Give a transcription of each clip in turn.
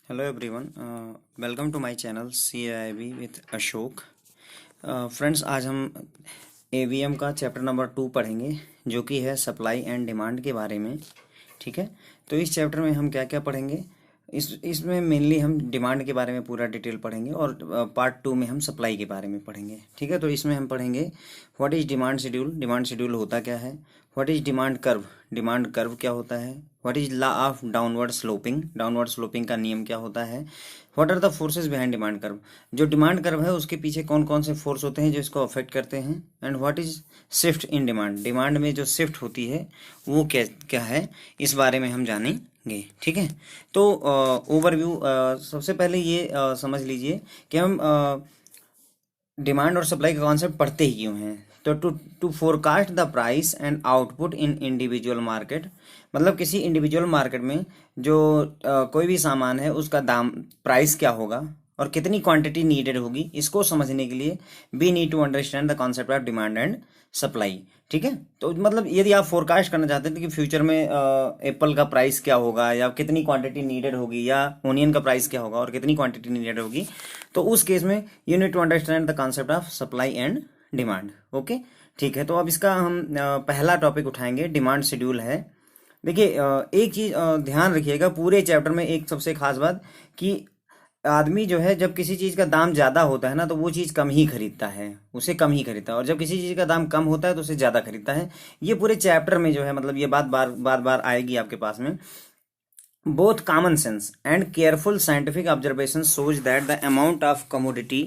Hello everyone, welcome to my channel CAIB with Ashok. Friends, आज हम AVM का chapter number 2 पढ़ेंगे, जो कि है सप्लाई एंड डिमांड के बारे में। ठीक है, तो इस चैप्टर में हम क्या क्या पढ़ेंगे, इसमें मेनली हम डिमांड के बारे में पूरा डिटेल पढ़ेंगे और पार्ट 2 में हम सप्लाई के बारे में पढ़ेंगे। ठीक है, तो इसमें हम पढ़ेंगे what is demand schedule, demand schedule होता क्या है, व्हाट इज़ डिमांड कर्व क्या होता है, what is law of downward sloping का नियम क्या होता है, what are the forces behind demand curve, जो डिमांड कर्व है उसके पीछे कौन कौन से फोर्स होते हैं जो इसको अफेक्ट करते हैं, and what is shift in demand में जो शिफ्ट होती है वो क्या क्या है, इस बारे में हम जानेंगे। ठीक है, तो ओवरव्यू सबसे पहले ये समझ लीजिए कि हम डिमांड और सप्लाई का कॉन्सेप्ट पढ़ते ही क्यों हैं। तो to forecast the price and output in individual market, मतलब किसी इंडिविजुअल मार्केट में जो कोई भी सामान है उसका दाम प्राइस क्या होगा और कितनी क्वांटिटी नीडेड होगी, इसको समझने के लिए we need to understand the concept of demand and supply. ठीक है, तो मतलब यदि आप फोरकास्ट करना चाहते हैं कि फ्यूचर में एप्पल का प्राइस क्या होगा या कितनी क्वांटिटी नीडेड होगी, या ओनियन का प्राइस क्या होगा और कितनी क्वांटिटी नीडेड होगी, तो उस केस में you need to understand the concept of supply and demand. Okay, ठीक है, तो अब इसका हम पहला टॉपिक उठाएंगे, डिमांड शेड्यूल है। देखिए, एक चीज ध्यान रखिएगा पूरे चैप्टर में, एक सबसे खास बात कि आदमी जो है जब किसी चीज का दाम ज्यादा होता है ना तो वो चीज कम ही खरीदता है, उसे कम ही खरीदता है, और जब किसी चीज का दाम कम होता है तो उसे ज्यादा खरीदता है। ये पूरे चैप्टर में जो है, मतलब ये बात बार बार आएगी आपके पास में। Both common sense and careful scientific observation shows that the amount of commodity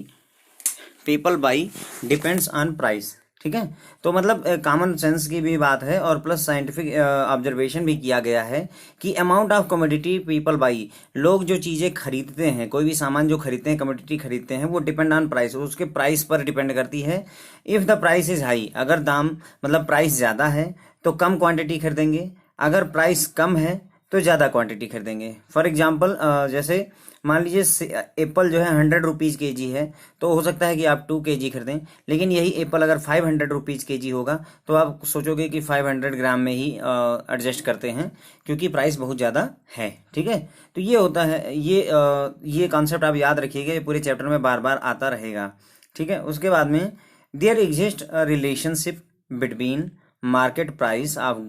people by depends on price. ठीक है, तो मतलब कॉमन सेंस की भी बात है और प्लस साइंटिफिक ऑब्जर्वेशन भी किया गया है कि amount of commodity people by, लोग जो चीजें खरीदते हैं, कोई भी सामान जो खरीदते हैं, कमोडिटी खरीदते हैं, वो डिपेंड ऑन प्राइस, उसके प्राइस पर डिपेंड करती है। If the price is high, अगर दाम मतलब प्राइस ज्यादा है तो कम क्वांटिटी खरीदेंगे, अगर प्राइस कम है तो ज्यादा क्वांटिटी खरीदेंगे। फॉर एग्जाम्पल, जैसे मान लीजिए एप्पल जो है 100 रुपीज केजी है, तो हो सकता है कि आप 2 kg खरीदें, लेकिन यही एप्पल अगर 500 रुपीज केजी होगा तो आप सोचोगे कि 500 ग्राम में ही एडजस्ट करते हैं, क्योंकि प्राइस बहुत ज़्यादा है। ठीक है, तो ये होता है, ये कॉन्सेप्ट आप याद रखिएगा, ये पूरे चैप्टर में बार बार आता रहेगा। ठीक है, उसके बाद में there exist relationship between market price of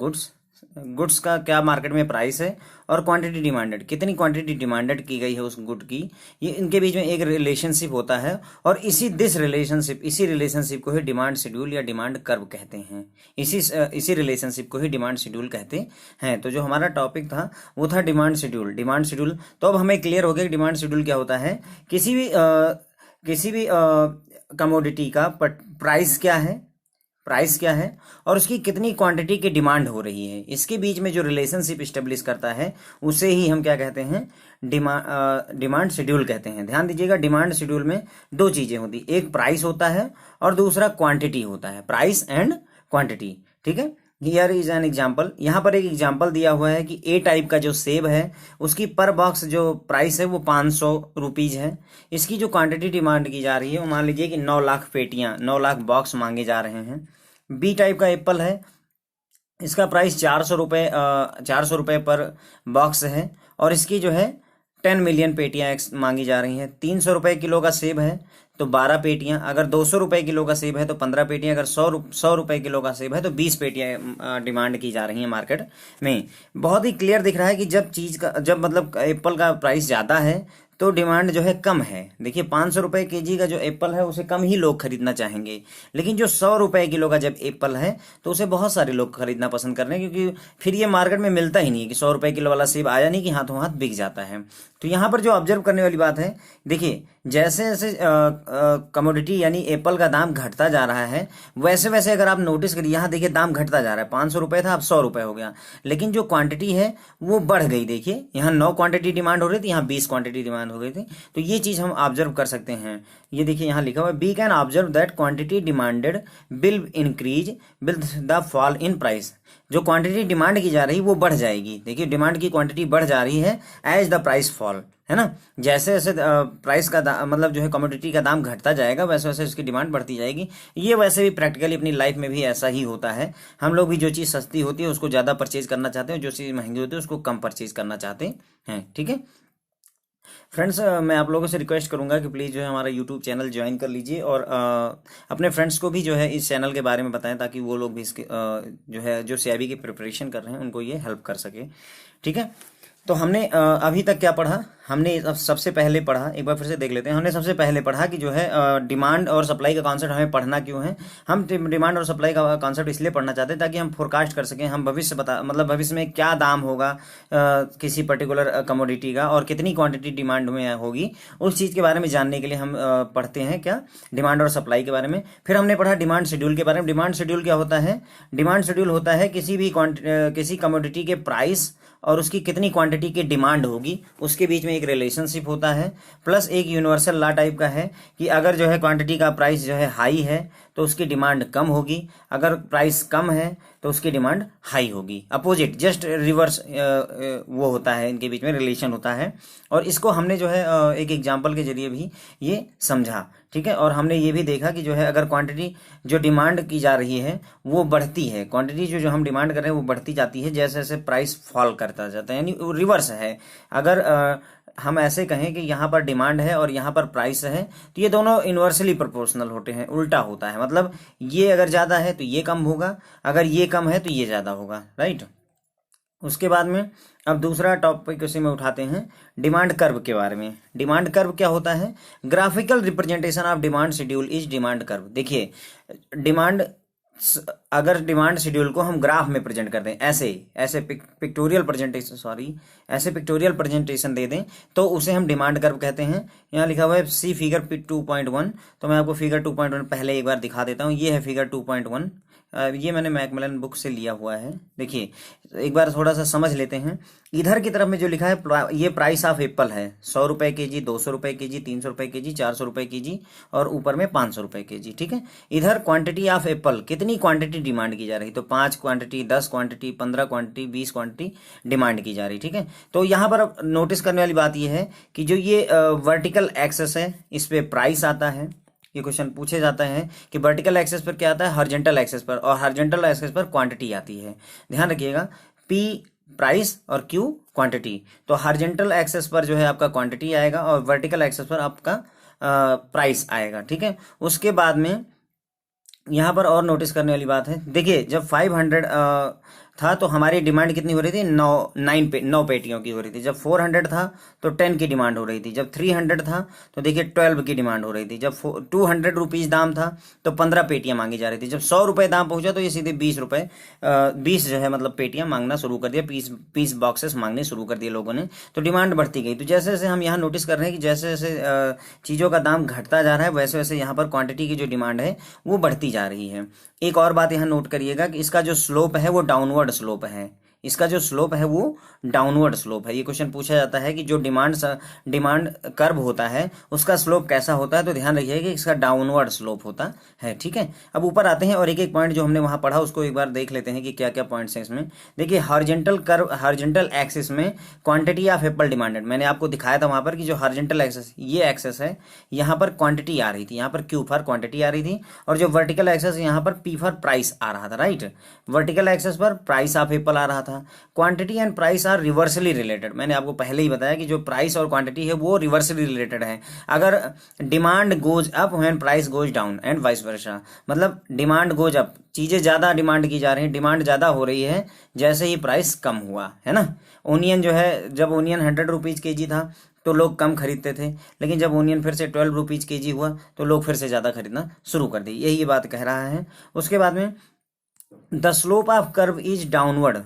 goods का क्या मार्केट में प्राइस है, और क्वांटिटी डिमांडेड, कितनी क्वांटिटी डिमांडेड की गई है उस गुड की, ये इनके बीच में एक रिलेशनशिप होता है, और इसी रिलेशनशिप को ही डिमांड शेड्यूल या डिमांड कर्व कहते हैं। इसी रिलेशनशिप को ही डिमांड शेड्यूल कहते हैं। तो जो हमारा टॉपिक था वो था डिमांड शेड्यूल। तो अब हमें क्लियर हो गया कि डिमांड शेड्यूल क्या होता है। किसी भी कमोडिटी का प्राइस क्या है और उसकी कितनी क्वांटिटी की डिमांड हो रही है, इसके बीच में जो रिलेशनशिप स्टेब्लिश करता है उसे ही हम क्या कहते हैं, डिमांड शेड्यूल कहते हैं। ध्यान दीजिएगा, डिमांड शेड्यूल में दो चीजें होती, एक प्राइस होता है और दूसरा क्वांटिटी होता है, प्राइस एंड क्वांटिटी। ठीक है, हियर इज एन एग्जाम्पल, यहाँ पर एक एग्जाम्पल दिया हुआ है कि ए टाइप का जो सेब है उसकी पर बॉक्स जो प्राइस है वो 500 रुपीज है, इसकी जो क्वांटिटी डिमांड की जा रही है वो मान लीजिए कि 9 लाख पेटियां, 9 लाख बॉक्स मांगे जा रहे हैं। बी टाइप का एप्पल है, इसका प्राइस 400 रुपये पर बॉक्स है, और इसकी जो है 10 मिलियन पेटियां मांगी जा रही हैं। 300 रुपये किलो का सेब है तो 12 पेटियां, अगर 200 रुपये किलो का सेब है तो 15 पेटियां, अगर 100 रुपये किलो का सेब है तो 20 पेटियां डिमांड की जा रही हैं मार्केट में। बहुत ही क्लियर दिख रहा है कि जब मतलब एप्पल का प्राइस ज़्यादा है तो डिमांड जो है कम है। देखिए, 500 रुपये केजी का जो एप्पल है उसे कम ही लोग खरीदना चाहेंगे, लेकिन जो 100 रुपये किलो का जब एप्पल है तो उसे बहुत सारे लोग खरीदना पसंद कर रहे हैं, क्योंकि फिर ये मार्केट में मिलता ही नहीं है कि 100 रुपये किलो वाला सेब आया नहीं कि हाथों हाथ बिक जाता है। तो यहाँ पर जो ऑब्जर्व करने वाली बात है, देखिए जैसे जैसे कमोडिटी यानी एप्पल का दाम घटता जा रहा है, वैसे वैसे अगर आप नोटिस करिए, यहाँ देखिए दाम घटता जा रहा है, 500 रुपये था अब 100 रुपये हो गया, लेकिन जो क्वांटिटी है वो बढ़ गई। देखिए, यहाँ 9 क्वांटिटी डिमांड हो रही थी, यहाँ 20 क्वांटिटी डिमांड हो गई थी। तो ये चीज हम ऑब्जर्व कर सकते हैं। ये देखिए यहाँ लिखा हुआ है, we can observe that quantity demanded will increase with the fall in price, जो क्वांटिटी डिमांड की जा रही है वो बढ़ जाएगी। देखिए, डिमांड की क्वांटिटी बढ़ जा रही है एज द प्राइस फॉल, है ना। जैसे जैसे प्राइस का मतलब जो है कमोडिटी का दाम घटता जाएगा वैसे वैसे उसकी डिमांड बढ़ती जाएगी। ये वैसे भी प्रैक्टिकली अपनी लाइफ में भी ऐसा ही होता है। हम लोग भी जो चीज़ सस्ती होती है उसको ज़्यादा परचेज करना चाहते हैं, जो चीज़ महंगी होती है उसको कम परचेज करना चाहते हैं। ठीक है, फ्रेंड्स, मैं आप लोगों से रिक्वेस्ट करूंगा कि प्लीज़ जो है हमारा यूट्यूब चैनल ज्वाइन कर लीजिए और अपने फ्रेंड्स को भी जो है इस चैनल के बारे में बताएं, ताकि वो लोग भी इसके जो है जो सीआईबी की प्रिपरेशन कर रहे हैं उनको ये हेल्प कर सके। ठीक है, तो हमने अभी तक क्या पढ़ा? हमने सबसे पहले पढ़ा, एक बार फिर से देख लेते हैं। हमने सबसे पहले पढ़ा कि जो है डिमांड और सप्लाई का कॉन्सेप्ट हमें पढ़ना क्यों है। हम डिमांड और सप्लाई का कॉन्सेप्ट इसलिए पढ़ना चाहते हैं ताकि हम फोरकास्ट कर सकें, हम भविष्य मतलब भविष्य में क्या दाम होगा किसी पर्टिकुलर कमोडिटी का और कितनी क्वांटिटी डिमांड में होगी, उस चीज़ के बारे में जानने के लिए हम पढ़ते हैं क्या, डिमांड और सप्लाई के बारे में। फिर हमने पढ़ा डिमांड शेड्यूल के बारे में। डिमांड शेड्यूल क्या होता है? डिमांड शेड्यूल होता है किसी कमोडिटी के प्राइस और उसकी कितनी क्वांटिटी की डिमांड होगी उसके बीच में एक रिलेशनशिप होता है, प्लस एक यूनिवर्सल लॉ टाइप का है कि अगर जो है क्वांटिटी का प्राइस जो है हाई है तो उसकी डिमांड कम होगी, अगर प्राइस कम है तो उसकी डिमांड हाई होगी। अपोजिट, जस्ट रिवर्स वो होता है, इनके बीच में रिलेशन होता है। और इसको हमने जो है एक एग्जांपल के जरिए भी ये समझा। ठीक है, और हमने ये भी देखा कि जो है अगर क्वांटिटी जो डिमांड की जा रही है वो बढ़ती है, क्वांटिटी जो हम डिमांड कर रहे हैं वो बढ़ती जाती है जैसे जैसे प्राइस फॉल करता जाता है, यानी रिवर्स है। अगर हम ऐसे कहें कि यहाँ पर डिमांड है और यहाँ पर प्राइस है तो ये दोनों इन्वर्सली प्रोपोर्शनल होते हैं, उल्टा होता है। मतलब ये अगर ज़्यादा है तो ये कम होगा, अगर ये कम है तो ये ज़्यादा होगा, राइट। उसके बाद में अब दूसरा टॉपिक उसी में उठाते हैं, डिमांड कर्व के बारे में। डिमांड कर्व क्या होता है? Graphical representation of demand schedule is demand curve. देखिए, डिमांड अगर डिमांड शेड्यूल को हम ग्राफ में प्रेजेंट कर दें, ऐसे पिक्टोरियल प्रेजेंटेशन दे दें तो उसे हम डिमांड कर्व कहते हैं। यहाँ लिखा हुआ है सी फिगर 2.1, तो मैं आपको फिगर 2.1 पहले एक बार दिखा देता हूँ। ये है फिगर 2.1, ये मैंने मैकमिलन बुक से लिया हुआ है। देखिए, एक बार थोड़ा सा समझ लेते हैं। इधर की तरफ में जो लिखा है ये प्राइस ऑफ एप्पल है, 100 रुपए के जी, 200 रुपए के जी, 300 रुपए के जी, 400 रुपए के जी और ऊपर में 500 रुपए के जी। ठीक है, इधर क्वांटिटी ऑफ एप्पल, कितनी क्वांटिटी डिमांड की जा रही, तो 5 quantity, 10 quantity, 15 quantity, 20 quantity demand की जा रही। ठीक है, तो यहाँ पर नोटिस करने वाली बात यह है कि जो ये वर्टिकल एक्सेस है इस पे प्राइस आता है। ये क्वेश्चन पूछे जाता है कि वर्टिकल एक्सेस पर क्या आता है, हॉरिजॉन्टल एक्सेस पर, और हॉरिजॉन्टल एक्सेस पर क्वांटिटी आती है। ध्यान रखिएगा, पी प्राइस और क्यू क्वांटिटी। तो हॉरिजॉन्टल एक्सेस पर जो है आपका क्वांटिटी आएगा और वर्टिकल एक्सेस पर आपका प्राइस आएगा। ठीक है, उसके बाद में यहाँ पर और नोटिस करने वाली बात है, देखिए जब 500 था तो हमारी डिमांड कितनी हो रही थी, 9 पेटियों की हो रही थी। जब 400 था तो 10 की डिमांड हो रही थी। जब 300 था तो देखिए 12 की डिमांड हो रही थी। जब 200 रुपीज़ दाम था तो 15 पेटियां मांगी जा रही थी। जब 100 रुपये दाम पहुंचा तो ये सीधे 20 रुपये 20 जो है मतलब पेटियां मांगना शुरू कर दिया, पीस बॉक्सेस मांगने शुरू कर दिए लोगों ने। तो डिमांड बढ़ती गई। तो जैसे जैसे हम यहाँ नोटिस कर रहे हैं कि जैसे जैसे चीज़ों का दाम घटता जा रहा है वैसे वैसे यहाँ पर क्वांटिटी की जो डिमांड है वो बढ़ती जा रही है। एक और बात यहाँ नोट करिएगा कि इसका जो स्लोप है वो डाउनवर्ड स्लोप है। इसका जो स्लोप है वो डाउनवर्ड स्लोप है। ये क्वेश्चन पूछा जाता है कि जो डिमांड कर्व होता है उसका स्लोप कैसा होता है, तो ध्यान रखिए कि इसका डाउनवर्ड स्लोप होता है। ठीक है, अब ऊपर आते हैं और एक एक पॉइंट जो हमने वहां पढ़ा उसको एक बार देख लेते हैं कि क्या क्या पॉइंट्स हैं इसमें। देखिए, हॉरिजॉन्टल एक्सिस में क्वांटिटी ऑफ एप्पल डिमांडेड, मैंने आपको दिखाया था वहां पर कि जो हॉरिजॉन्टल एक्सिस ये एक्सेस है, यहाँ पर क्वांटिटी आ रही थी, यहाँ पर क्यू फॉर क्वांटिटी आ रही थी, और जो वर्टिकल एक्सेस यहाँ पर पी फॉर प्राइस आ रहा था। राइट, वर्टिकल एक्सेस पर प्राइस ऑफ एप्पल आ रहा था। Quantity and price are reversely related. मैंने आपको पहले ही बताया कि जो प्राइस और क्वांटिटी है वो रिवर्सली रिलेटेड है। अगर demand goes up when price goes down and vice versa, मतलब डिमांड गोज अप, चीजें ज्यादा डिमांड की जा रही है, डिमांड ज्यादा हो रही है जैसे ही प्राइस कम हुआ, है ना। ओनियन जो है, जब ओनियन 100 रुपीज के जी था तो लोग कम खरीदते थे, लेकिन जब ओनियन फिर से 12 रुपीज के जी हुआ तो लोग फिर से ज्यादा खरीदना शुरू कर दी। यही बात कह रहा है। उसके बाद में the slope of curve is downward.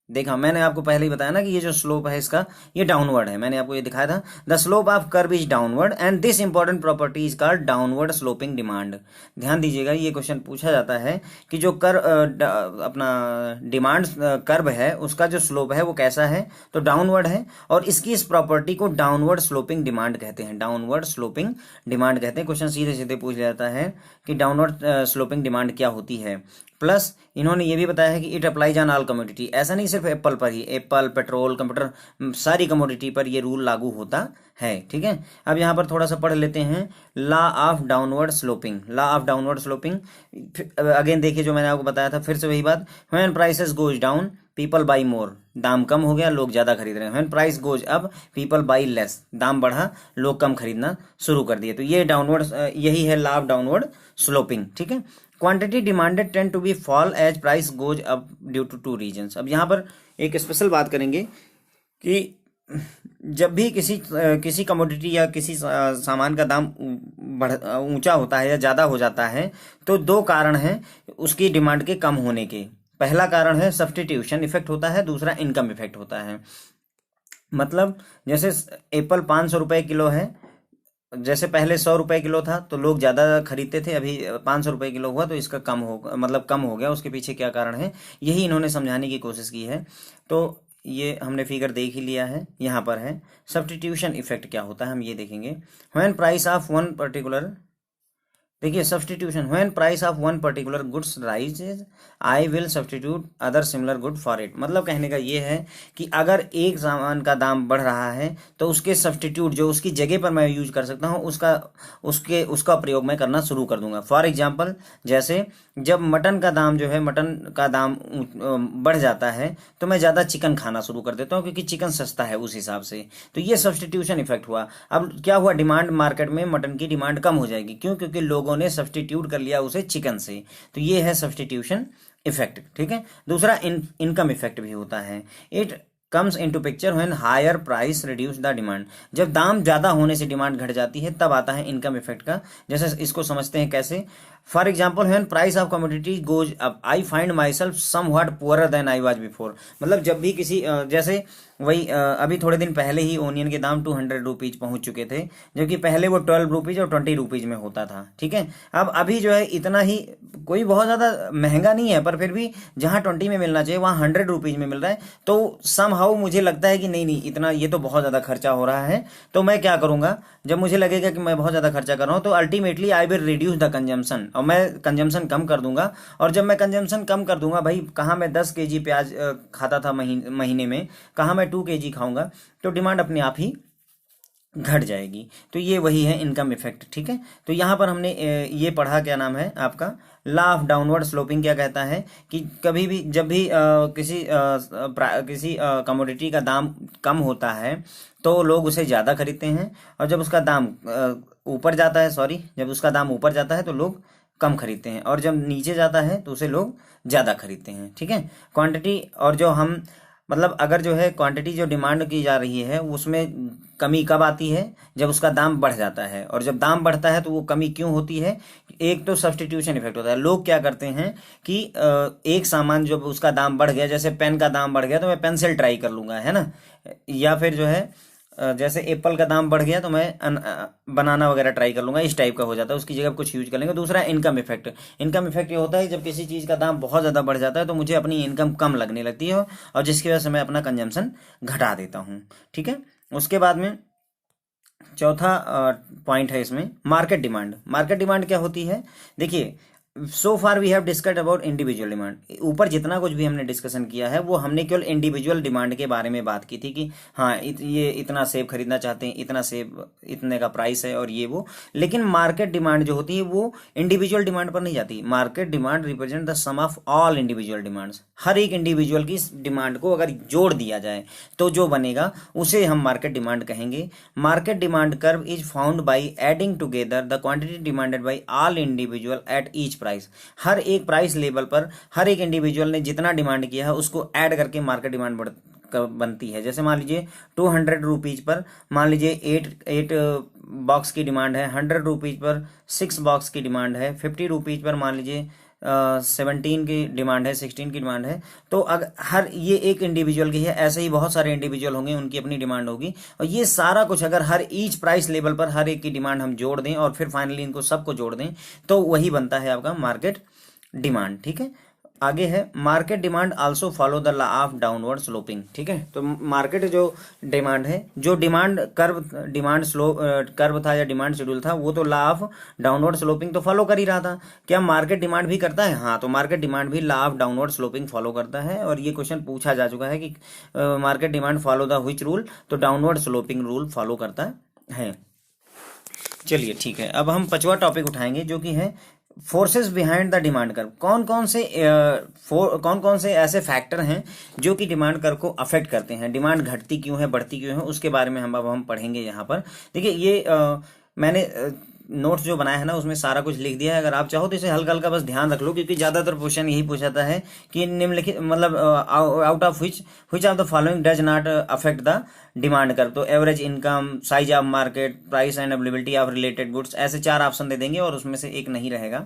देखा, मैंने आपको पहले ही बताया ना कि ये जो स्लोप है इसका ये डाउनवर्ड है। मैंने आपको ये दिखाया था, the slope of curve is downward and this important property is called downward sloping demand. ध्यान दीजिएगा, ये क्वेश्चन पूछा जाता है कि जो अपना डिमांड कर्व है उसका जो स्लोप है वो कैसा है, तो डाउनवर्ड है, और इसकी इस प्रॉपर्टी को डाउनवर्ड स्लोपिंग डिमांड कहते हैं। डाउनवर्ड स्लोपिंग डिमांड कहते हैं। क्वेश्चन सीधे सीधे पूछ जाता है कि डाउनवर्ड स्लोपिंग डिमांड क्या होती है। प्लस इन्होंने ये भी बताया है कि it applies on all commodity, ऐसा नहीं सिर्फ एप्पल पर ही, एप्पल, पेट्रोल, कंप्यूटर, सारी कमोडिटी पर ये रूल लागू होता है। ठीक है, अब यहाँ पर थोड़ा सा पढ़ लेते हैं law of downward sloping. Law of downward sloping again देखिए, जो मैंने आपको बताया था, फिर से वही बात, when prices goes down people buy more, दाम कम हो गया, लोग ज्यादा खरीद रहे हैं। When price goes up people buy less, दाम बढ़ा, लोग कम खरीदना शुरू कर दिए। तो ये डाउनवर्ड, यही है लॉ ऑफ डाउनवर्ड स्लोपिंग। ठीक है, quantity demanded tend to be fall as price goes up due to two reasons. अब यहाँ पर एक स्पेशल बात करेंगे कि जब भी किसी कमोडिटी या किसी सामान का दाम ऊंचा होता है या ज्यादा हो जाता है, तो दो कारण हैं उसकी डिमांड के कम होने के। पहला कारण है सब्स्टिट्यूशन इफेक्ट होता है, दूसरा इनकम इफेक्ट होता है। मतलब जैसे एप्पल 500 रुपए किलो है, जैसे पहले 100 रुपए किलो था तो लोग ज्यादा खरीदते थे, अभी 500 रुपए किलो हुआ तो इसका कम हो, मतलब कम हो गया। उसके पीछे क्या कारण है, यही इन्होंने समझाने की कोशिश की है। तो ये हमने फिगर देख ही लिया है, यहाँ पर है सब्स्टिट्यूशन इफेक्ट क्या होता है, हम ये देखेंगे। When price of one particular, देखिए substitution, when price of one particular goods rises I will substitute other similar good for it. मतलब कहने का ये है कि अगर एक सामान का दाम बढ़ रहा है तो उसके सब्स्टिट्यूट, जो उसकी जगह पर मैं यूज कर सकता हूँ, उसका प्रयोग मैं करना शुरू कर दूंगा। फॉर एग्जाम्पल, जैसे जब मटन का दाम जो है, मटन का दाम बढ़ जाता है तो मैं ज़्यादा चिकन खाना शुरू कर देता हूँ, क्योंकि चिकन सस्ता है उस हिसाब से। तो ये सब्स्टिट्यूशन इफेक्ट हुआ। अब क्या हुआ, डिमांड मार्केट में मटन की डिमांड कम हो जाएगी, क्यों? क्योंकि लोगों ने सब्स्टिट्यूट कर लिया उसे चिकन से। तो ये है सब्स्टिट्यूशन इफेक्ट। ठीक है, दूसरा इनकम इफेक्ट भी होता है। It comes into picture when higher price reduce the demand. जब दाम ज्यादा होने से डिमांड घट जाती है तब आता है इनकम इफेक्ट का। जैसे इसको समझते हैं कैसे। For example, when price of commodity goes up I find myself somewhat poorer than I was before. मतलब जब भी किसी जैसे वही अभी थोड़े दिन पहले ही ओनियन के दाम 200 रुपीज पहुंच चुके थे, जबकि पहले वो 12 रुपीज और 20 रुपीज में होता था। ठीक है, अब अभी जो है इतना ही, कोई बहुत ज्यादा महंगा नहीं है, पर फिर भी जहां 20 में मिलना चाहिए वहां 100 रुपीज में मिल रहा है। तो समहाउ मुझे लगता है कि नहीं नहीं, इतना ये तो बहुत ज्यादा खर्चा हो रहा है। तो मैं क्या करूंगा, जब मुझे लगेगा कि मैं बहुत ज्यादा खर्चा कर रहा हूं, तो ultimately I will reduce the consumption, और मैं कंजम्पशन कम कर दूंगा। और जब मैं कंजम्पशन कम कर दूंगा, भाई कहाँ मैं 10 केजी प्याज खाता था महीने में, कहाँ मैं 2 केजी खाऊंगा, तो डिमांड अपने आप ही घट जाएगी। तो ये वही है इनकम इफेक्ट। ठीक है, तो यहाँ पर हमने ये पढ़ा, क्या नाम है आपका, लॉ ऑफ डाउनवर्ड स्लोपिंग क्या कहता है कि कभी भी जब भी किसी कमोडिटी का दाम कम होता है तो लोग उसे ज़्यादा खरीदते हैं, और जब उसका दाम ऊपर जाता है, जब उसका दाम ऊपर जाता है तो लोग कम खरीदते हैं, और जब नीचे जाता है तो उसे लोग ज़्यादा खरीदते हैं। ठीक है, क्वांटिटी, और जो हम मतलब अगर जो है क्वांटिटी जो डिमांड की जा रही है उसमें कमी कब आती है, जब उसका दाम बढ़ जाता है। और जब दाम बढ़ता है तो वो कमी क्यों होती है, एक तो सब्स्टिट्यूशन इफेक्ट होता है। लोग क्या करते हैं कि एक सामान जब उसका दाम बढ़ गया, जैसे पेन का दाम बढ़ गया तो मैं पेंसिल ट्राई कर लूंगा, है ना, या फिर जो है जैसे एप्पल का दाम बढ़ गया तो मैं बनाना वगैरह ट्राई कर लूंगा, इस टाइप का हो जाता है, उसकी जगह कुछ यूज कर लेंगे। दूसरा इनकम इफेक्ट। इनकम इफेक्ट ये होता है जब किसी चीज का दाम बहुत ज्यादा बढ़ जाता है तो मुझे अपनी इनकम कम लगने लगती है, और जिसकी वजह से मैं अपना कंजम्पशन घटा देता हूँ। ठीक है, उसके बाद में चौथा पॉइंट है इसमें, मार्केट डिमांड। मार्केट डिमांड क्या होती है, देखिए so far we have discussed about individual demand. ऊपर जितना कुछ भी हमने डिस्कशन किया है वो हमने केवल इंडिविजुअल डिमांड के बारे में बात की थी कि हाँ ये इतना सेब खरीदना चाहते हैं, इतना सेब इतने का प्राइस है और ये वो। लेकिन मार्केट डिमांड जो होती है वो इंडिविजुअल डिमांड पर नहीं जाती। Market demand represent the sum of all individual demands. हर एक इंडिविजुअल की डिमांड को अगर जोड़ दिया जाए तो जो बनेगा उसे हम मार्केट डिमांड कहेंगे। Market demand curve is found by adding together the quantity demanded by all individual at each price. हर एक प्राइस लेवल पर हर एक इंडिविजुअल ने जितना डिमांड किया है उसको ऐड करके मार्केट डिमांड बनती है। जैसे मान लीजिए 200 रुपीज पर मान लीजिए 8 बॉक्स की डिमांड है, 100 रुपीज पर 6 बॉक्स की डिमांड है, 50 रुपीज पर मान लीजिए 17 की डिमांड है, 16 की डिमांड है। तो अगर हर ये एक इंडिविजुअल की है, ऐसे ही बहुत सारे इंडिविजुअल होंगे, उनकी अपनी डिमांड होगी, और ये सारा कुछ अगर हर ईच प्राइस लेवल पर हर एक की डिमांड हम जोड़ दें और फिर फाइनली इनको सबको जोड़ दें तो वही बनता है आपका मार्केट डिमांड। ठीक है, आगे है market demand also follow the law of downward sloping. ठीक है, तो मार्केट जो डिमांड है, जो डिमांड स्लो कर्व था या डिमांड शेड्यूल था, वो तो लॉ ऑफ डाउनवर्ड स्लोपिंग तो फॉलो कर ही रहा था। क्या मार्केट डिमांड भी करता है? हाँ, तो मार्केट डिमांड भी law of downward sloping follow करता है। और ये क्वेश्चन पूछा जा चुका है कि market demand follow the which rule, तो डाउनवर्ड स्लोपिंग रूल फॉलो करता है। चलिए ठीक है, अब हम पांचवा टॉपिक उठाएंगे जो कि है forces behind the demand curve. कौन कौन से ऐसे फैक्टर हैं जो कि डिमांड कर्व को अफेक्ट करते हैं, डिमांड घटती क्यों है, बढ़ती क्यों है, उसके बारे में हम पढ़ेंगे यहाँ पर। देखिए ये मैंने नोट्स जो बनाया है ना, उसमें सारा कुछ लिख दिया है। अगर आप चाहो तो इसे हल्का हल्का बस ध्यान रख लो, क्योंकि ज्यादातर क्वेश्चन यही पूछाता है कि निम्नलिखित मतलब out of which of the following does not affect the demand curve. तो average income, size of market, price and availability of related goods, ऐसे 4 ऑप्शन दे देंगे और उसमें से एक नहीं रहेगा,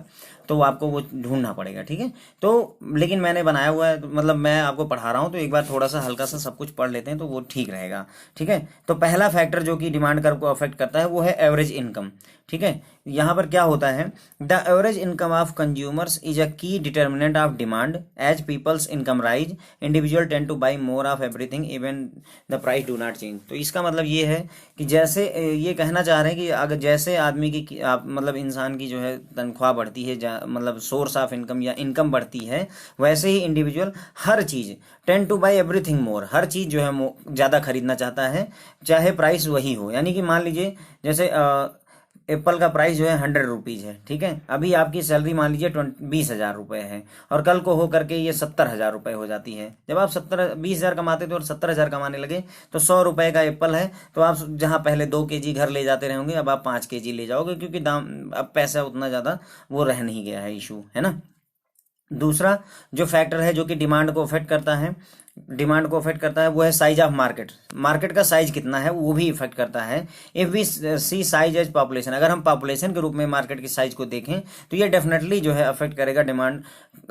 तो आपको वो ढूंढना पड़ेगा। ठीक है, तो लेकिन मैंने बनाया हुआ है, मतलब मैं आपको पढ़ा रहा हूं, तो एक बार थोड़ा सा हल्का सा सब कुछ पढ़ लेते हैं तो वो ठीक रहेगा। ठीक है, तो पहला फैक्टर जो कि डिमांड कर्व को अफेक्ट करता है वो है एवरेज इनकम। ठीक है, यहाँ पर क्या होता है, the average income of consumers is a key determinant of demand. As peoples income rise, individual tend to buy more of everything even the price do not change. तो इसका मतलब ये है कि जैसे ये कहना चाह रहे हैं कि अगर जैसे आदमी की मतलब इंसान की जो है तनख्वाह बढ़ती है, मतलब सोर्स ऑफ इनकम या इनकम बढ़ती है, वैसे ही इंडिविजुअल हर चीज टेंड टू बाई एवरीथिंग मोर, हर चीज जो है ज्यादा खरीदना चाहता है, चाहे प्राइस वही हो। यानी कि मान लीजिए जैसे एप्पल का प्राइस जो है 100 रुपीज है। ठीक है, अभी आपकी सैलरी मान लीजिए 20,000 रुपए है, और कल को हो करके ये 70,000 रुपए हो जाती है। जब आप 20,000 कमाते थे और 70,000 कमाने लगे, तो 100 रुपए का एप्पल है, तो आप जहां पहले 2 kg घर ले जाते रहोगे, अब आप 5 kg ले जाओगे, क्योंकि दाम अब पैसा उतना ज्यादा वो रह नहीं गया है, इशू है ना। दूसरा जो फैक्टर है जो कि डिमांड को अफेक्ट करता है, वो है साइज ऑफ मार्केट। मार्केट का साइज कितना है वो भी इफेक्ट करता है। If we see size as population, अगर हम पॉपुलेशन के रूप में मार्केट की साइज को देखें तो ये डेफिनेटली जो है अफेक्ट करेगा डिमांड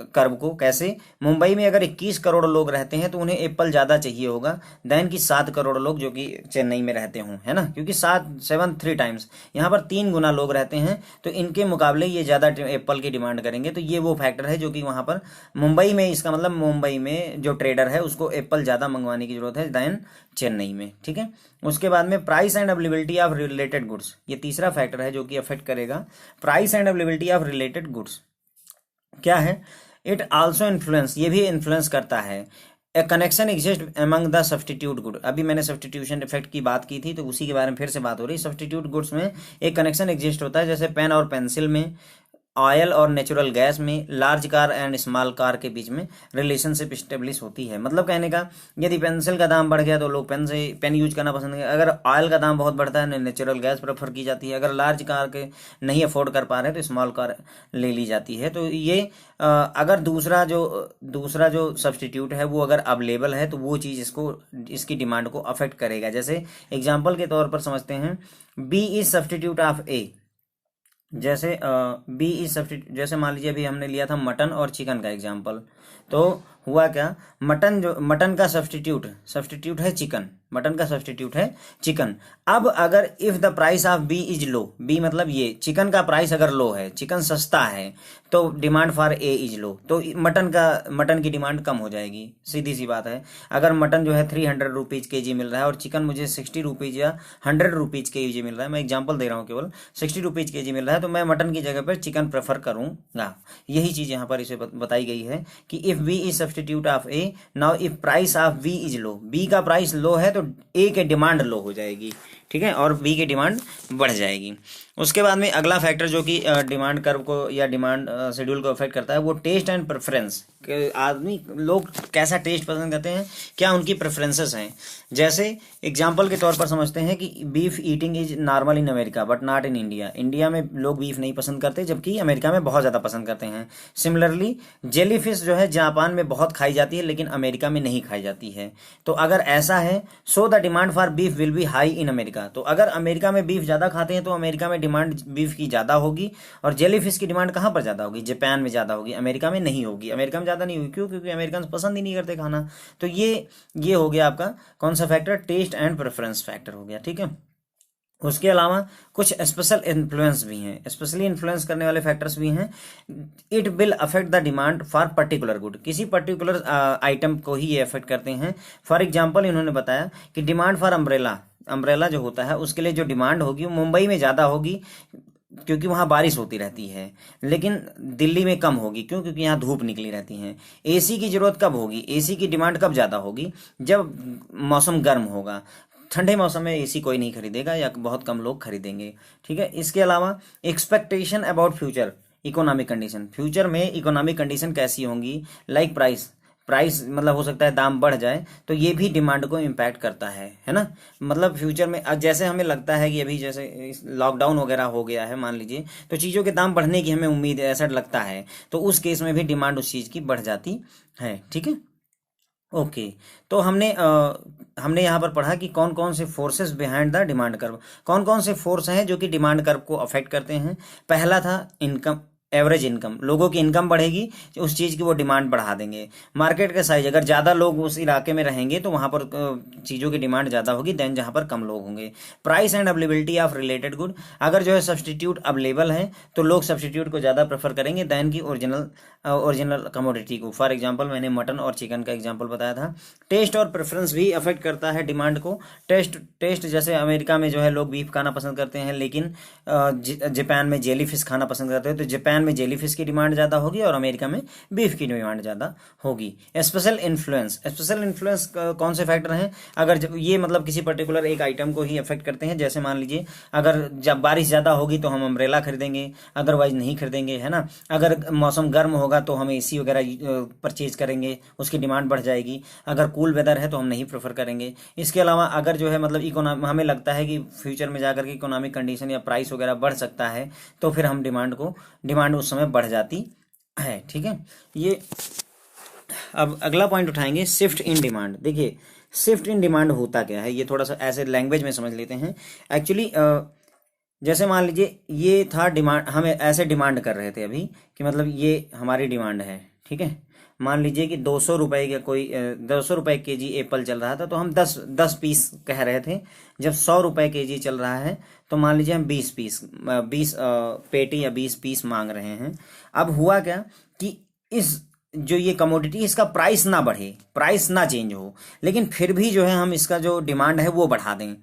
कर्व को। कैसे? मुंबई में अगर 21 करोड़ लोग रहते हैं तो उन्हें एप्पल ज्यादा चाहिए होगा देन की 7 करोड़ लोग जो कि चेन्नई में रहते हों, है ना, क्योंकि 3 टाइम्स यहाँ पर 3 गुना लोग रहते हैं, तो इनके मुकाबले ये ज्यादा एप्पल की डिमांड करेंगे। तो ये वो फैक्टर है जो कि वहां पर मुंबई में, इसका मतलब मुंबई में जो ट्रेडर है उसको एप्पल ज्यादा मंगवाने की जरूरत है देन चेन्नई में। ठीक है, उसके बाद में price and availability of related goods, ये तीसरा फैक्टर है जो कि अफेक्ट करेगा price and availability of related goods. क्या है? इट आल्सो इन्फ्लुएंस, ये भी इन्फ्लुएंस करता है। ए connection exist among the substitute good. अभी मैंने सब्सटीट्यूशन इफेक्ट की बात की थी, तो उसी के बारे में फिर से बात हो रही है। सब्सटीट्यूट गुड्स में एक कनेक्शन एग्जिस्ट होता है, जैसे पेन और पेंसिल में, ऑयल और नेचुरल गैस में, large car and small car के बीच में रिलेशनशिप स्टेब्लिश होती है। मतलब कहने का, यदि पेंसिल का दाम बढ़ गया तो लोग पेन यूज करना पसंद करेंगे। अगर ऑयल का दाम बहुत बढ़ता है, नेचुरल गैस प्रेफर की जाती है। अगर लार्ज कार के नहीं अफोर्ड कर पा रहे तो स्मॉल कार ले ली जाती है। तो ये अगर दूसरा जो सब्सटीट्यूट है वो अगर अवेलेबल है तो वो चीज इसकी डिमांड को अफेक्ट करेगा। जैसे एग्जाम्पल के तौर पर समझते हैं, बी इज सब्सटीट्यूट ऑफ ए। जैसे बी इज सब्सटीट्यूट, जैसे मान लीजिए अभी हमने लिया था मटन और चिकन का एग्जांपल, तो हुआ क्या, मटन का सब्सटीट्यूट है चिकन, मटन का सब्सटीट्यूट है चिकन। अब अगर if the price of B is low, B मतलब ये चिकन का प्राइस अगर लो है, चिकन सस्ता है, तो demand for a is low, तो मटन की डिमांड कम हो जाएगी। सीधी सी बात है। अगर मटन जो है 300 रुपीज kg मिल रहा है और चिकन मुझे 60 रुपीज या 100 रुपीज kg मिल रहा है, मैं एग्जाम्पल दे रहा हूँ, केवल 60 रुपीज kg मिल रहा है, तो मैं मटन की जगह पर चिकन प्रेफर करूंगा। यही चीज यहाँ पर इसे बताई गई है कि if B is substitute of A, now if price of B is low, B का प्राइस लो है तो ए के डिमांड लो हो जाएगी। ठीक है, और बी की डिमांड बढ़ जाएगी। उसके बाद में अगला फैक्टर जो कि डिमांड कर्व को या डिमांड शेड्यूल को अफेक्ट करता है, वो टेस्ट एंड प्रेफरेंस। आदमी लोग कैसा टेस्ट पसंद करते हैं, क्या उनकी प्रेफरेंसेस हैं। जैसे एग्जांपल के तौर पर समझते हैं कि beef eating is normal in America but not in India. India में लोग बीफ नहीं पसंद करते, जबकि अमेरिका में बहुत ज़्यादा पसंद करते हैं। सिमिलरली जेली फिश जो है जापान में बहुत खाई जाती है लेकिन अमेरिका में नहीं खाई जाती है। तो अगर ऐसा है, so the demand for beef will be high in America. तो अगर अमेरिका में बीफ ज़्यादा खाते हैं तो अमेरिका में डिमांड बीफ की ज़्यादा होगी। और जेली फिश की डिमांड कहाँ पर ज़्यादा होगी? जापान में ज़्यादा होगी, अमेरिका में नहीं होगी। अमेरिका में ज़्यादा नहीं होगी, क्यों? क्योंकि अमेरिकन पसंद ही नहीं करते खाना। तो ये हो गया आपका कौन सा factor? Taste and preference factor हो गया। ठीक है, उसके अलावा कुछ स्पेशल इन्फ्लुएंस भी हैं, स्पेशली इन्फ्लुएंस करने वाले फैक्टर्स भी हैं। It will affect the demand for particular good, किसी पर्टिकुलर आइटम को ही ये अफेक्ट करते हैं। फॉर एग्जांपल इन्होंने बताया कि डिमांड फॉर अम्ब्रेला, अम्ब्रेला जो होता है उसके लिए जो डिमांड होगी वो मुंबई में ज़्यादा होगी क्योंकि वहाँ बारिश होती रहती है, लेकिन दिल्ली में कम होगी। क्यों? क्योंकि यहाँ धूप निकली रहती है। एसी की जरूरत कब होगी, एसी की डिमांड कब ज़्यादा होगी? जब मौसम गर्म होगा। ठंडे मौसम में एसी कोई नहीं खरीदेगा या बहुत कम लोग खरीदेंगे। ठीक है। इसके अलावा expectation about future economic condition, future में इकोनॉमिक कंडीशन कैसी होंगी, लाइक प्राइस, प्राइस मतलब हो सकता है दाम बढ़ जाए, तो ये भी डिमांड को इम्पैक्ट करता है ना। मतलब फ्यूचर में जैसे हमें लगता है कि अभी जैसे लॉकडाउन वगैरह हो गया है मान लीजिए, तो चीज़ों के दाम बढ़ने की हमें उम्मीद है, ऐसा लगता है, तो उस केस में भी डिमांड उस चीज़ की बढ़ जाती है। ठीक है। ओके। तो हमने यहाँ पर पढ़ा कि कौन कौन से forces behind the demand curve, कौन कौन से फोर्स हैं जो कि डिमांड कर्व को अफेक्ट करते हैं। पहला था इनकम, एवरेज इनकम, लोगों की इनकम बढ़ेगी, उस चीज़ की वो डिमांड बढ़ा देंगे। मार्केट का साइज, अगर ज़्यादा लोग उस इलाके में रहेंगे तो वहाँ पर चीज़ों की डिमांड ज़्यादा होगी देन जहाँ पर कम लोग होंगे। Price and availability of related good, अगर जो है सब्सटीट्यूट अवेलेबल है तो लोग सब्सटीट्यूट को ज़्यादा प्रेफर करेंगे देन की ओरिजिनल कमोडिटी को। फॉर एग्जाम्पल मैंने मटन और चिकन का एग्जाम्पल बताया था। टेस्ट और प्रेफरेंस भी अफेक्ट करता है डिमांड को। टेस्ट जैसे अमेरिका में जो है लोग बीफ खाना पसंद करते हैं, लेकिन जापान में जेली फिश खाना पसंद करते हैं, तो जापान में जेली फिश की डिमांड ज़्यादा होगी और अमेरिका में बीफ की डिमांड ज़्यादा होगी। स्पेशल इन्फ्लुएंस कौन से फैक्टर हैं? अगर ये मतलब किसी पर्टिकुलर एक आइटम को ही अफेक्ट करते हैं, जैसे मान लीजिए अगर जब बारिश ज़्यादा होगी तो हम अम्ब्रेला खरीदेंगे, अदरवाइज नहीं खरीदेंगे, है ना। अगर मौसम गर्म होगा तो हम एसी वगैरह परचेज करेंगे, उसकी डिमांड बढ़ जाएगी। अगर कूल वेदर है तो हम नहीं प्रेफर करेंगे। इसके अलावा अगर जो है मतलब हमें लगता है कि फ्यूचर में जाकर के इकोनॉमिक कंडीशन या प्राइस वगैरह बढ़ सकता है, तो फिर हम डिमांड उस समय बढ़ जाती है। ठीक है। ये अब अगला पॉइंट उठाएंगे, शिफ्ट इन डिमांड। देखिए शिफ्ट इन डिमांड होता क्या है, ये थोड़ा सा ऐसे लैंग्वेज में समझ लेते हैं। एक्चुअली जैसे मान लीजिए ये था डिमांड, हमें ऐसे डिमांड कर रहे थे अभी कि मतलब ये हमारी डिमांड है। ठीक है। मान लीजिए कि 200 रुपये का कोई 200 रुपये केजी एप्पल चल रहा था, तो हम 10 पीस कह रहे थे। जब 100 रुपये केजी चल रहा है तो मान लीजिए हम 20 पेटी या 20 पीस मांग रहे हैं। अब हुआ क्या कि इस जो ये कमोडिटी इसका प्राइस ना बढ़े, प्राइस ना चेंज हो, लेकिन फिर भी जो है हम इसका जो डिमांड है वो बढ़ा दें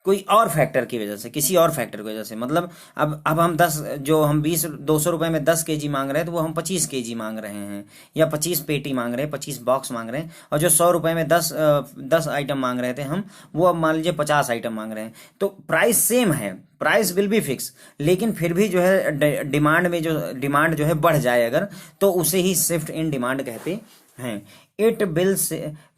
कोई और फैक्टर की वजह से, किसी और फैक्टर की वजह से। मतलब अब हम 200 रुपए में 10 केजी मांग रहे हैं, तो वो हम 25 केजी मांग रहे हैं, या 25 पेटी मांग रहे हैं, 25 बॉक्स मांग रहे हैं। और जो 100 रुपए में 10 आइटम मांग रहे थे हम, वो अब मान लीजिए 50 आइटम मांग रहे हैं। तो प्राइस सेम है, प्राइस विल बी फिक्स, लेकिन फिर भी जो है डिमांड जो है बढ़ जाए अगर, तो उसे ही शिफ्ट इन डिमांड कहते हैं।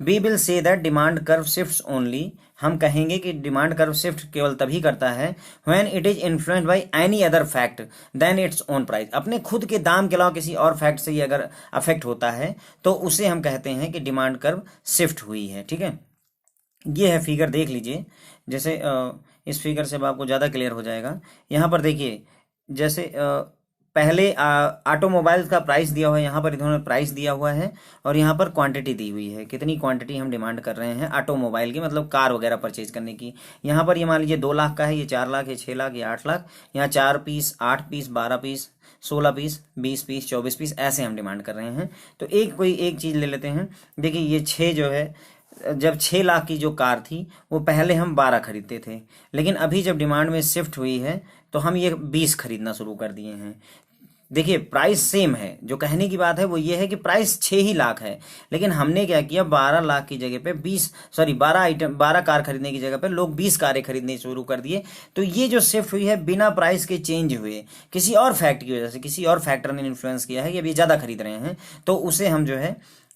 We will say that demand curve shifts only, हम कहेंगे कि डिमांड कर्व शिफ्ट केवल तभी करता है when it is influenced by any other fact than its own price. अपने खुद के दाम के अलावा किसी और फैक्ट से ही अगर अफेक्ट होता है तो उसे हम कहते हैं कि डिमांड कर्व शिफ्ट हुई है। ठीक है। ये है फिगर, देख लीजिए। जैसे इस फिगर से अब आपको ज़्यादा क्लियर हो जाएगा। यहाँ पर देखिए, जैसे पहले ऑटोमोबाइल्स का प्राइस दिया हुआ है, यहाँ पर इन्होंने प्राइस दिया हुआ है और यहाँ पर क्वांटिटी दी हुई है, कितनी क्वांटिटी हम डिमांड कर रहे हैं ऑटोमोबाइल की, मतलब कार वगैरह परचेज करने की। यहाँ पर ये मान लीजिए 2 लाख का है, ये 4 लाख, ये 6 लाख, ये 8 लाख। यहाँ 4 piece, 8 piece, 12 piece, 16 piece, 20 piece, 24 piece, ऐसे हम डिमांड कर रहे हैं। तो कोई एक चीज़ ले लेते हैं। देखिए ये 6 जो है, जब 6 लाख की जो कार थी वो पहले हम 12 खरीदते थे, लेकिन अभी जब डिमांड में शिफ्ट हुई है तो हम ये 20 खरीदना शुरू कर दिए हैं। देखिए प्राइस सेम है, जो कहने की बात है वो ये है कि प्राइस 6 ही लाख है, लेकिन हमने क्या किया, 12 लाख की जगह पे 12 कार खरीदने की जगह पे लोग 20 कारें खरीदने शुरू कर दिए। तो ये जो शिफ्ट हुई है बिना प्राइस के चेंज हुए, किसी और फैक्ट की वजह से, किसी और फैक्टर ने इन्फ्लुएंस किया है कि अभी ज़्यादा खरीद रहे हैं, तो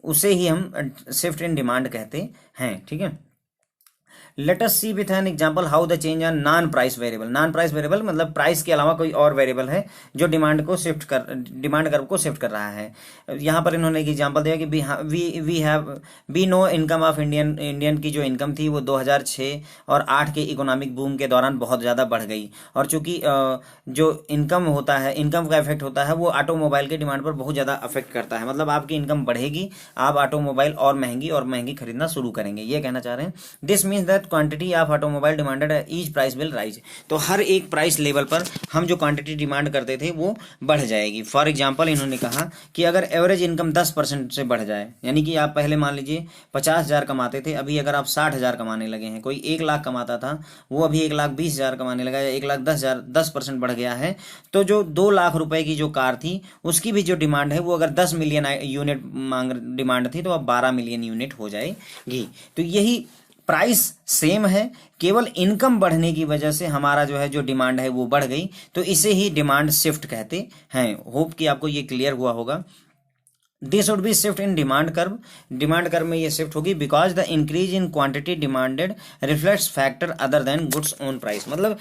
उसे ही हम शिफ्ट इन डिमांड कहते हैं। ठीक है। Let us see with an example how the change on non price variable. Non price variable मतलब प्राइस के अलावा कोई और वेरिएबल है जो डिमांड कर्व को शिफ्ट कर रहा है। यहाँ पर इन्होंने एक एग्जांपल दिया कि we know income of Indian की जो इनकम थी वो 2006 और 8 के इकोनॉमिक बूम के दौरान बहुत ज़्यादा बढ़ गई, और चूंकि जो इनकम का इफेक्ट होता है वो ऑटोमोबाइल के डिमांड पर बहुत ज़्यादा अफेक्ट करता है। मतलब आपकी इनकम बढ़ेगी, आप ऑटोमोबाइल और महंगी खरीदना शुरू करेंगे, ये कहना चाह रहे हैं। This means that the quantity of automobile demanded each price will rise. तो हर एक प्राइस लेवल पर हम जो क्वांटिटी डिमांड करते थे वो बढ़ जाएगी। फॉर एग्जांपल इन्होंने कहा कि अगर एवरेज इनकम 10% से बढ़ जाए, यानी कि आप पहले मान लीजिए 50,000 कमाते थे, अभी अगर आप 60,000 कमाने लगे हैं, कोई 1 लाख कमाता था वो अभी 1,20,000 कमाने लगा, या 1,10,000 10% बढ़ गया है, तो जो 2 लाख रुपए की जो कार थी उसकी भी जो डिमांड है वो अगर 10 मिलियन यूनिट मांग डिमांड थी तो अब 12 मिलियन यूनिट हो जाएगी। तो यही प्राइस सेम है, केवल इनकम बढ़ने की वजह से हमारा जो है जो डिमांड है वो बढ़ गई, तो इसे ही डिमांड शिफ्ट कहते हैं। होप कि आपको ये क्लियर हुआ होगा। This would be shift in demand curve, demand curve में ये शिफ्ट होगी because the increase in quantity demanded reflects factor other than goods on price. मतलब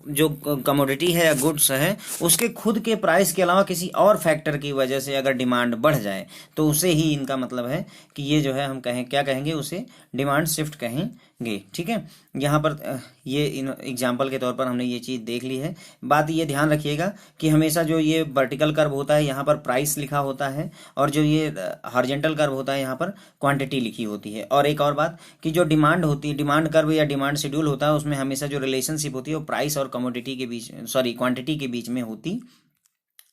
जो कमोडिटी है या गुड्स है उसके खुद के प्राइस के अलावा किसी और फैक्टर की वजह से अगर डिमांड बढ़ जाए तो उसे ही इनका मतलब है कि ये जो है हम कहें क्या कहेंगे, उसे डिमांड शिफ्ट कहेंगे। ठीक है, यहाँ पर ये एग्जाम्पल के तौर पर हमने ये चीज़ देख ली है। बात ये ध्यान रखिएगा कि हमेशा जो ये वर्टिकल कर्व होता है यहाँ पर प्राइस लिखा होता है, और जो ये हॉरिजॉन्टल कर्व होता है यहाँ पर क्वांटिटी लिखी होती है। और एक और बात कि जो डिमांड होती है, डिमांड कर्व या डिमांड शेड्यूल होता है, उसमें हमेशा जो रिलेशनशिप होती है वो प्राइस और कमोडिटी के बीच, सॉरी क्वांटिटी के बीच में होती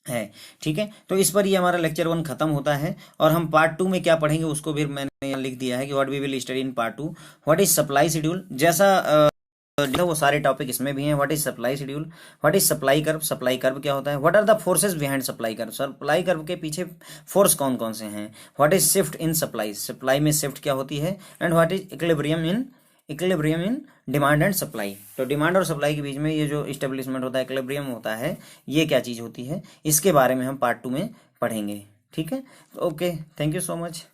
है। ठीक है, तो इस पर ये हमारा लेक्चर 1 खत्म होता है, और हम पार्ट 2 में क्या पढ़ेंगे उसको भी मैंने यहाँ लिख दिया है कि what we will study in part 2। What is supply schedule, जैसा वो सारे टॉपिक इसमें भी हैं। What is supply schedule, what is supply curve, supply curve क्या होता है, what are the forces behind supply curve, supply curve के पीछे फोर्स कौन कौन से हैं, what is shift in supply, supply में शिफ्ट क्या होती है, and what is equilibrium in demand and supply. तो डिमांड और सप्लाई के बीच में ये जो इस्टेब्लिशमेंट होता है, इक्विलिब्रियम होता है, ये क्या चीज़ होती है, इसके बारे में हम पार्ट 2 में पढ़ेंगे। ठीक है, okay, thank you so much.